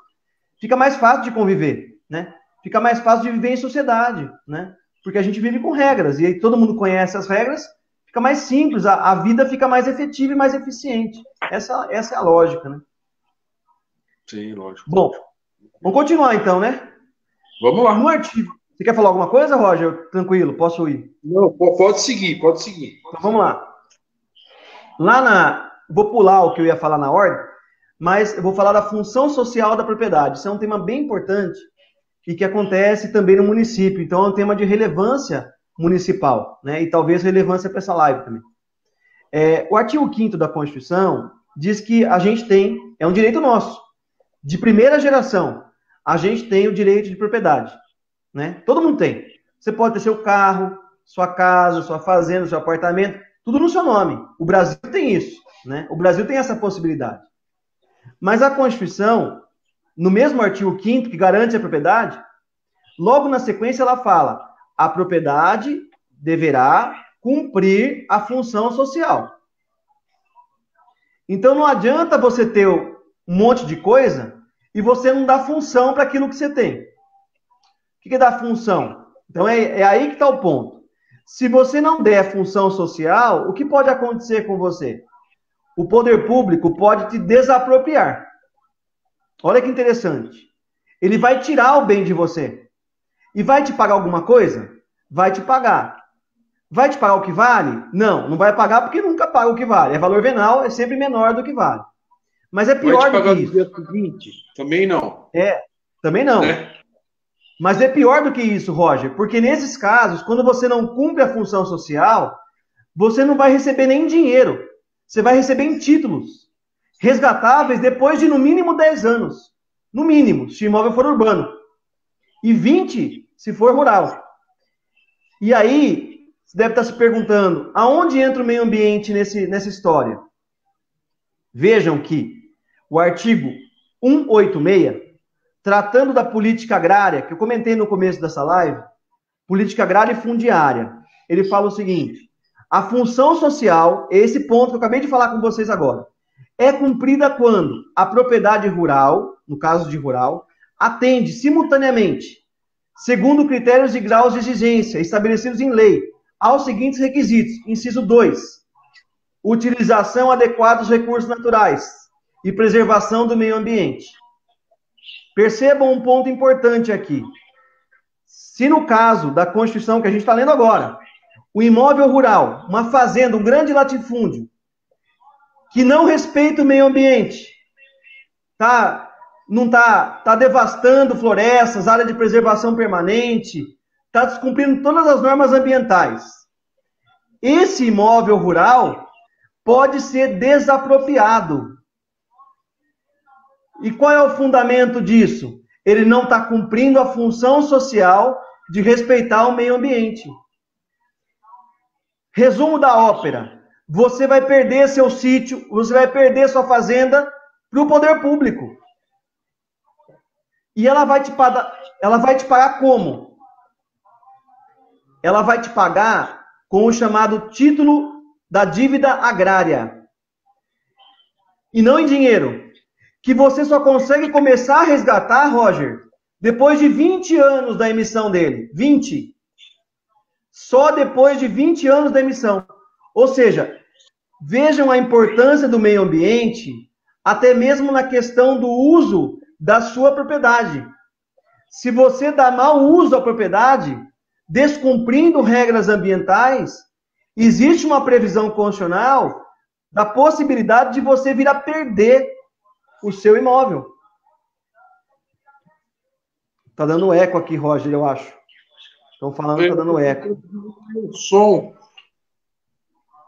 fica mais fácil de conviver, né? Fica mais fácil de viver em sociedade, né? Porque a gente vive com regras, e aí todo mundo conhece as regras, fica mais simples, a vida fica mais efetiva e mais eficiente. Essa é a lógica, né? Sim, lógico. Bom, vamos continuar então, né? Vamos lá. No artigo. Você quer falar alguma coisa, Roger? Tranquilo, posso ir? Não, pode seguir. Então vamos lá. Vou pular o que eu ia falar na ordem. mas eu vou falar da função social da propriedade. Isso é um tema bem importante e que acontece também no município. Então, é um tema de relevância municipal, né? E talvez relevância para essa live também. O artigo 5º da Constituição diz que a gente tem, é um direito nosso, de primeira geração, a gente tem o direito de propriedade, né? Todo mundo tem. Você pode ter seu carro, sua casa, sua fazenda, seu apartamento, tudo no seu nome. O Brasil tem isso, né? O Brasil tem essa possibilidade. Mas a Constituição, no mesmo artigo 5º, que garante a propriedade, logo na sequência ela fala: a propriedade deverá cumprir a função social. Então não adianta você ter um monte de coisa e você não dá função para aquilo que você tem. O que é dar função? Então é aí que está o ponto. Se você não der função social, o que pode acontecer com você? O poder público pode te desapropriar. Olha que interessante. Ele vai tirar o bem de você. E vai te pagar alguma coisa? Vai te pagar. Vai te pagar o que vale? Não, não vai pagar porque nunca paga o que vale. É valor venal, é sempre menor do que vale. Mas é pior do que isso. Vai te pagar no dia seguinte? Também não. Também não. Mas é pior do que isso, Roger, porque nesses casos, quando você não cumpre a função social, você não vai receber nem dinheiro. Você vai receber em títulos resgatáveis depois de no mínimo 10 anos. No mínimo, se o imóvel for urbano. E 20 se for rural. E aí, você deve estar se perguntando, aonde entra o meio ambiente nessa história? Vejam que o artigo 186, tratando da política agrária, que eu comentei no começo dessa live, política agrária e fundiária, ele fala o seguinte: a função social, esse ponto que eu acabei de falar com vocês agora, é cumprida quando a propriedade rural, no caso de rural, atende simultaneamente, segundo critérios e graus de exigência estabelecidos em lei, aos seguintes requisitos. Inciso 2, utilização adequada dos recursos naturais e preservação do meio ambiente. Percebam um ponto importante aqui. Se no caso da Constituição que a gente está lendo agora, o imóvel rural, uma fazenda, um grande latifúndio, que não respeita o meio ambiente, tá devastando florestas, área de preservação permanente, está descumprindo todas as normas ambientais. Esse imóvel rural pode ser desapropriado. E qual é o fundamento disso? Ele não está cumprindo a função social de respeitar o meio ambiente. Resumo da ópera: você vai perder seu sítio, você vai perder sua fazenda para o poder público. E ela vai te pagar como? Ela vai te pagar com o chamado título da dívida agrária. E não em dinheiro. Que você só consegue começar a resgatar, Roger, depois de 20 anos da emissão dele. 20. Só depois de 20 anos da emissão. Ou seja, vejam a importância do meio ambiente, até mesmo na questão do uso da sua propriedade. Se você dá mau uso à propriedade, descumprindo regras ambientais, existe uma previsão constitucional da possibilidade de você vir a perder o seu imóvel. Tá dando eco aqui, Roger, eu acho. Estão falando que tá dando eco. O som.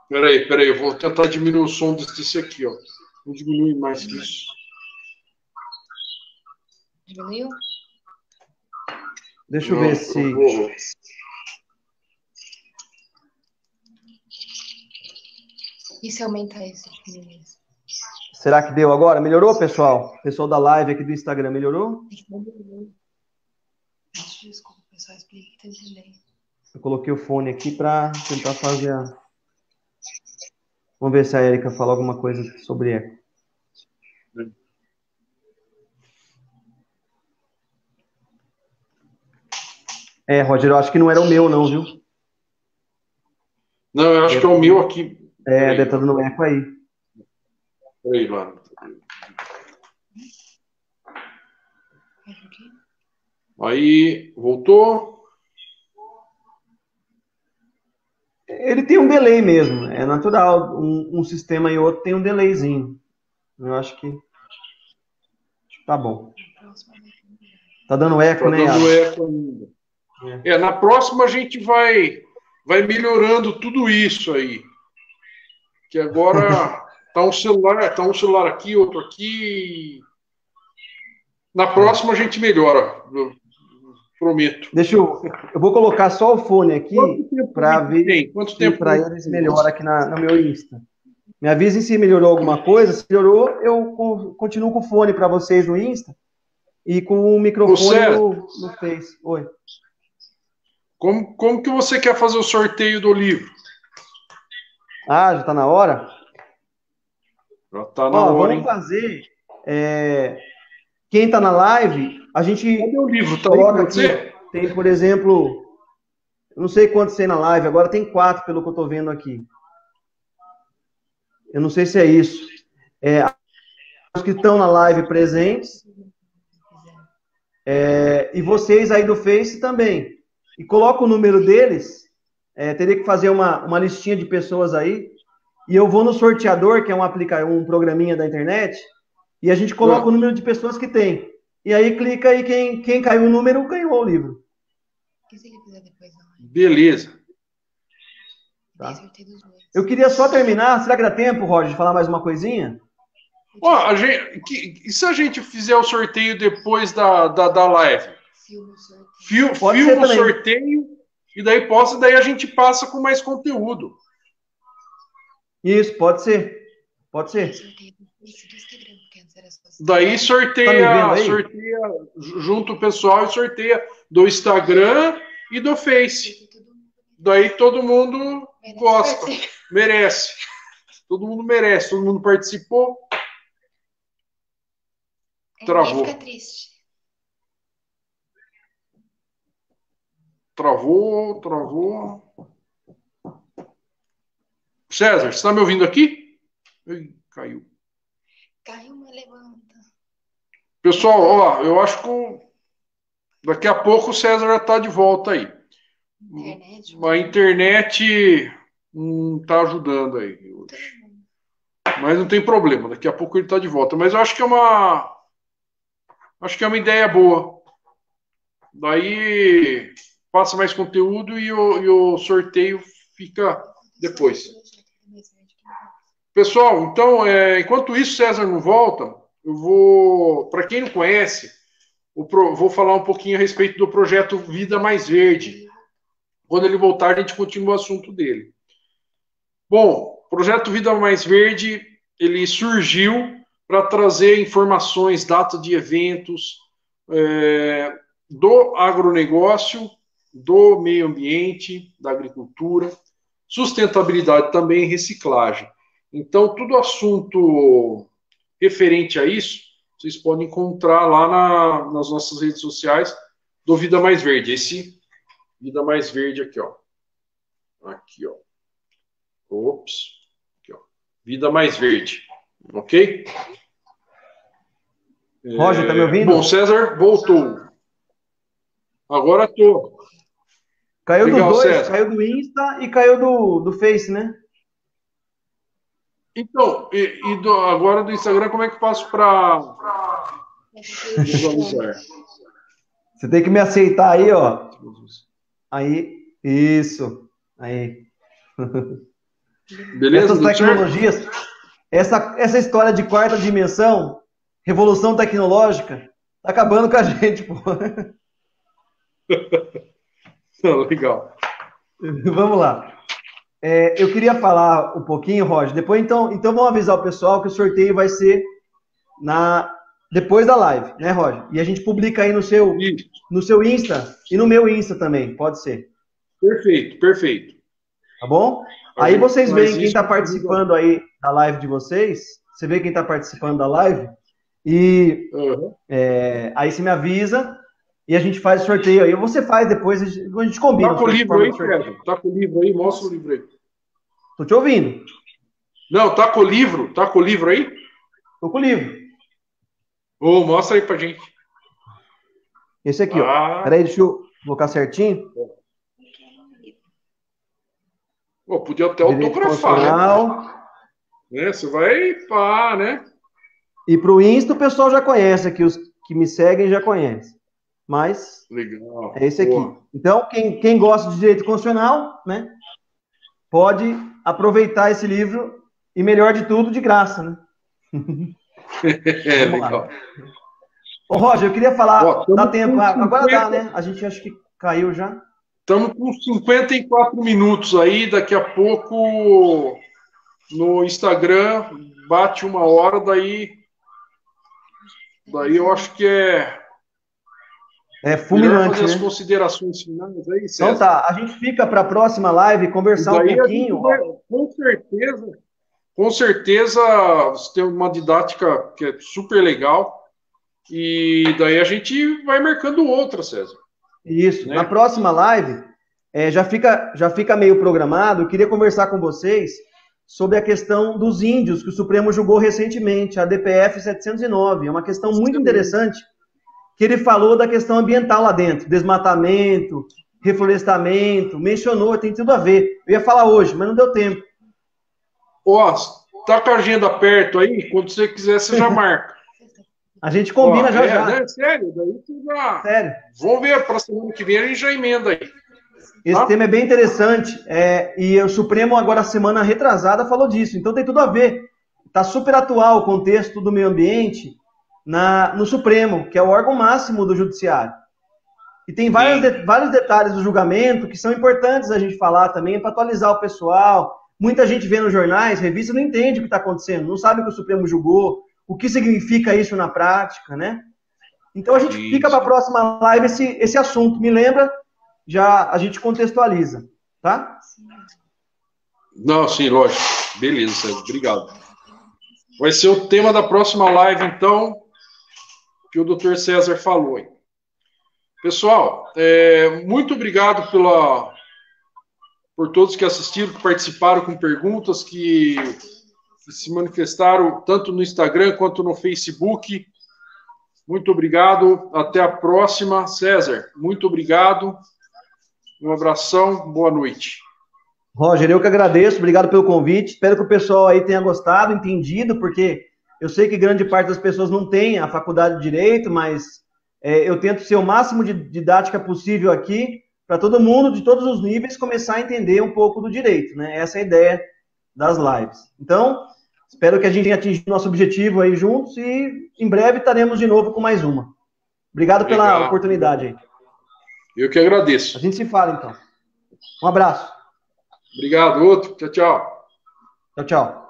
Peraí, eu vou tentar diminuir o som desse aqui, ó. Não diminui mais que isso. Diminuiu? Deixa eu ver se... E se aumentar esse? Será que deu agora? Melhorou, pessoal? Pessoal da live aqui do Instagram, melhorou? Desculpa, pessoal, explique que tem delay. Eu coloquei o fone aqui para tentar fazer a... Vamos ver se a Érica fala alguma coisa sobre eco. Roger, eu acho que não era o meu, não, viu? Não, eu acho que é o meu aqui. Deve estar dando eco aí. Peraí, mano. Aí, voltou. Ele tem um delay mesmo, é natural. Um sistema e outro tem um delayzinho. Eu acho que Tá bom. Na próxima vai ter melhor. Tá dando eco, Tá né, dando Iago? eco ainda. Na próxima a gente vai melhorando tudo isso aí. Que agora tá um celular aqui, outro aqui. Na próxima a gente melhora, eu prometo. Eu vou colocar só o fone aqui para ver tem? Quanto se tempo para eles melhora aqui no meu Insta. Me avisem se melhorou alguma coisa. Se melhorou, eu continuo com o fone para vocês no Insta e com o microfone no Face. Oi. Como que você quer fazer o sorteio do livro? Ah, já tá na hora? Já tá na hora, vamos hein? fazer. Quem tá na live, a gente Cadê o livro? Tá coloca aí, aqui. você? Tem, por exemplo, eu não sei quantos tem na live, agora tem 4 pelo que eu tô vendo aqui. Eu não sei se é isso. Os que estão na live presentes. E vocês aí do Face também. E coloca o número deles. Teria que fazer uma listinha de pessoas aí. E eu vou no sorteador, que é um programinha da internet, e a gente coloca o número de pessoas que tem. E aí clica aí, quem caiu o número, ganhou o livro. E se ele fizer depois da live? Beleza. Tá. Sorteio dos dois. Eu queria só terminar, será que dá tempo, Roger, de falar mais uma coisinha? E se a gente fizer o sorteio depois da live? Filma o sorteio. Filma o sorteio e daí posta, daí a gente passa com mais conteúdo. Isso, pode ser. Pode ser. Daí sorteia junto o pessoal e sorteia do Instagram e do Face. Daí todo mundo gosta, merece. Todo mundo merece, todo mundo participou. Travou. Fica triste. Travou. César, você está me ouvindo aqui? Ih, caiu. Caiu, mas levanta. Pessoal, eu acho que daqui a pouco o César já está de volta aí. A internet não está ajudando aí hoje. Mas não tem problema, daqui a pouco ele está de volta. Mas eu acho que é uma ideia boa. Daí passa mais conteúdo e o sorteio fica depois. Pessoal, então, enquanto isso, César não volta, eu vou, para quem não conhece, vou falar um pouquinho a respeito do projeto Vida Mais Verde. Quando ele voltar, a gente continua o assunto dele. Bom, o projeto Vida Mais Verde, ele surgiu para trazer informações, data de eventos, do agronegócio, do meio ambiente, da agricultura, sustentabilidade também e reciclagem. Então, tudo assunto referente a isso, vocês podem encontrar lá nas nossas redes sociais do Vida Mais Verde. Esse Vida Mais Verde aqui, ó. Aqui, ó. Ops. Aqui, ó. Vida Mais Verde. Ok? Roger, tá me ouvindo? Bom, César voltou. Agora tô. Caiu Legal, dos dois, César. caiu do Insta e caiu do Face, né? Então, agora do Instagram, como é que eu faço para visualizar? Você tem que me aceitar aí, ó. Aí, isso. Aí. Beleza? Essas tecnologias, essa história de quarta dimensão, revolução tecnológica, tá acabando com a gente, pô. Legal. Vamos lá. Eu queria falar um pouquinho, Roger. Depois, então vamos avisar o pessoal que o sorteio vai ser depois da live, né, Roger? E a gente publica aí no seu Insta e no meu Insta também, pode ser. Perfeito. Tá bom? Aí vocês veem quem está participando aí da live de vocês. Você vê quem está participando da live. E aí você me avisa e a gente faz o sorteio aí. Você faz depois, a gente combina. Tá com o livro aí, Pedro? Tá com o livro aí? Mostra o livro aí. Tô te ouvindo. Não, tá com o livro? Tá com o livro aí? Tô com o livro. Mostra aí pra gente. Esse aqui, ó. Peraí, deixa eu colocar certinho. Podia até autografar, né? Você vai pá, né? E para o Insta o pessoal já conhece aqui, os que me seguem já conhecem. Mas Legal. é esse aqui. Então, quem gosta de direito constitucional, né, pode aproveitar esse livro e, melhor de tudo, de graça, né? Vamos legal. lá. Ô, Roger, eu queria falar, dá tempo, agora 50... dá, né? A gente acho que caiu já. Estamos com 54 minutos aí, daqui a pouco no Instagram bate 1 hora, daí eu acho que é fulminante, fazer né? as considerações finais aí, César. Então tá, a gente fica para a próxima live conversar um pouquinho. Com certeza você tem uma didática que é super legal e daí a gente vai marcando outra, César. Isso, né? Na próxima live já fica meio programado. Eu queria conversar com vocês sobre a questão dos índios que o Supremo julgou recentemente, a DPF 709. É uma questão muito interessante, que ele falou da questão ambiental lá dentro, desmatamento, reflorestamento, mencionou, tem tudo a ver. Eu ia falar hoje, mas não deu tempo. Ó, tá com a agenda perto aí? Quando você quiser, você já marca. A gente combina já. Né? Sério? Daí você já... Sério. Vamos ver, para a semana que vem a gente já emenda aí. Esse tema é bem interessante, e o Supremo agora, semana retrasada, falou disso. Então tem tudo a ver. Está super atual o contexto do meio ambiente no Supremo, que é o órgão máximo do Judiciário. E tem vários detalhes do julgamento que são importantes a gente falar também, para atualizar o pessoal. Muita gente vê nos jornais, revista, não entende o que está acontecendo, não sabe o que o Supremo julgou, o que significa isso na prática, né? Então a gente fica para a próxima live esse assunto. Me lembra, já a gente contextualiza, tá? Não, sim, lógico. Beleza, César, obrigado. Vai ser o tema da próxima live, então, que o Dr. César falou. Hein? Pessoal, muito obrigado por todos que assistiram, que participaram com perguntas, que se manifestaram tanto no Instagram quanto no Facebook. Muito obrigado. Até a próxima. César, muito obrigado. Um abração. Boa noite. Roger, eu que agradeço. Obrigado pelo convite. Espero que o pessoal aí tenha gostado, entendido, porque eu sei que grande parte das pessoas não tem a faculdade de Direito, mas eu tento ser o máximo de didática possível aqui, para todo mundo, de todos os níveis, começar a entender um pouco do direito, né? Essa é a ideia das lives. Então, espero que a gente tenha atingido nosso objetivo aí juntos e em breve estaremos de novo com mais uma. Obrigado pela oportunidade aí. Eu que agradeço. A gente se fala, então. Um abraço. Obrigado, outro. Tchau, tchau. Tchau, tchau.